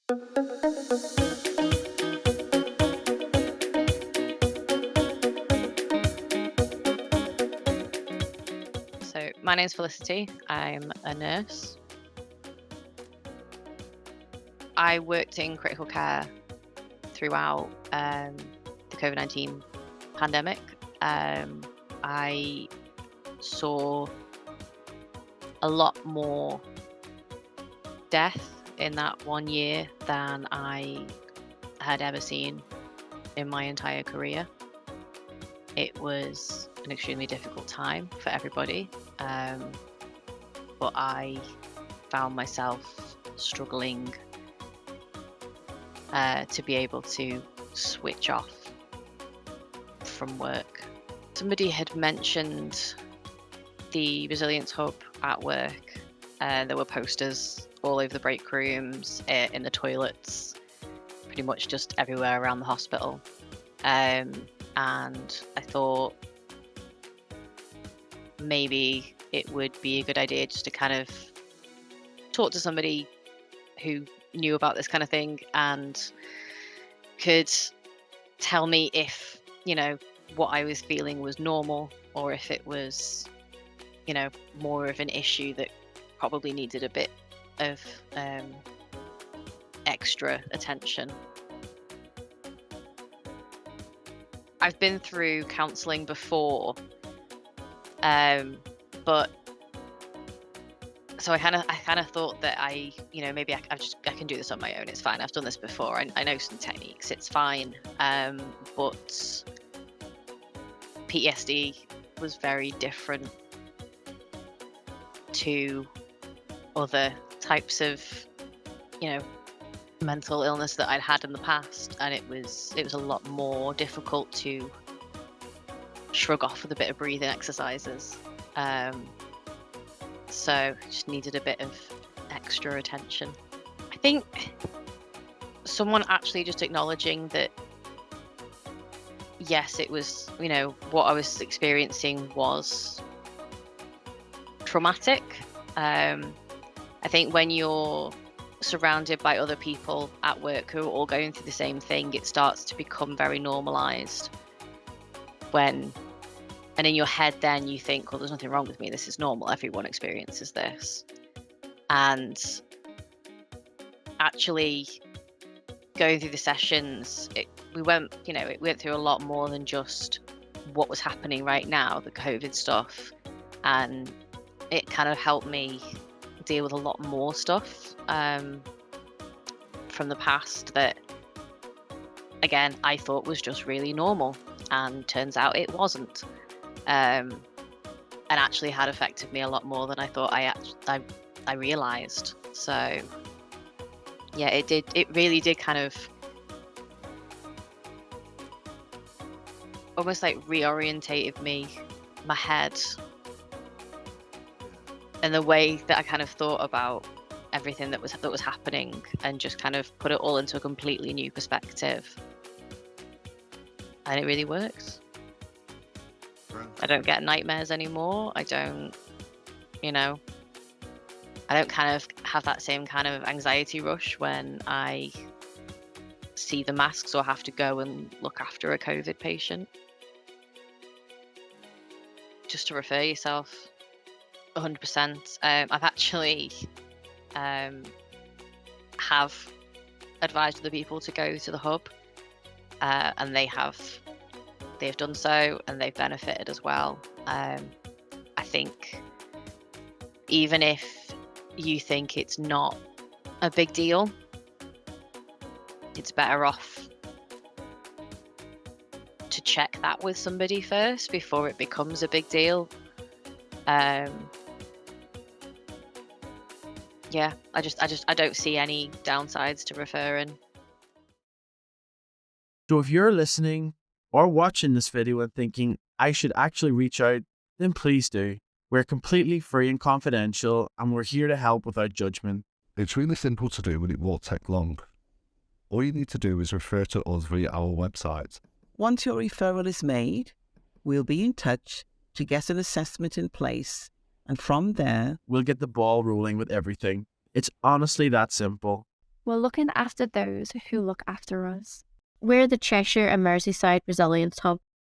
So my name's Felicity. I'm a nurse. I worked in critical care throughout the COVID-19 pandemic. I saw a lot more death in that 1 year than I had ever seen in my entire career. It was an extremely difficult time for everybody, but I found myself struggling to be able to switch off from work. Somebody had mentioned the Resilience Hub at work. There were posters all over the break rooms, in the toilets, pretty much just everywhere around the hospital. And I thought maybe it would be a good idea just to kind of talk to somebody who knew about this kind of thing and could tell me if, what I was feeling was normal, or if it was, more of an issue that probably needed a bit of extra attention. I've been through counselling before, but so I kind of thought that maybe I can do this on my own. It's fine. I've done this before. I know some techniques. It's fine. But PTSD was very different to other types of, mental illness that I'd had in the past, and it was a lot more difficult to shrug off with a bit of breathing exercises. So just needed a bit of extra attention. I think someone actually just acknowledging that, yes, it was, what I was experiencing was traumatic. I think when you're surrounded by other people at work who are all going through the same thing, it starts to become very normalized. And in your head then you think, well, there's nothing wrong with me. This is normal. Everyone experiences this. And actually going through the sessions, we went through a lot more than just what was happening right now, the COVID stuff. And it kind of helped me deal with a lot more stuff from the past that, again, I thought was just really normal. And turns out it wasn't. And actually had affected me a lot more than I thought I realized. So yeah, it really did kind of almost like reorientated my head, and the way that I kind of thought about everything that was happening, and just kind of put it all into a completely new perspective. And it really works. I don't get nightmares anymore. I don't kind of have that same kind of anxiety rush when I see the masks or have to go and look after a COVID patient. Just to refer yourself, 100%. I've actually have advised other people to go to the hub, and they've done so, and they've benefited as well. I think even if you think it's not a big deal, it's better off to check that with somebody first before it becomes a big deal. Yeah, I don't see any downsides to referring. So if you're listening or watching this video and thinking I should actually reach out, then please do. We're completely free and confidential, and we're here to help without judgment. It's really simple to do, and it won't take long. All you need to do is refer to us via our website. Once your referral is made, we'll be in touch to get an assessment in place, and from there, we'll get the ball rolling with everything. It's honestly that simple. We're looking after those who look after us. We're the Cheshire and Merseyside Resilience Hub.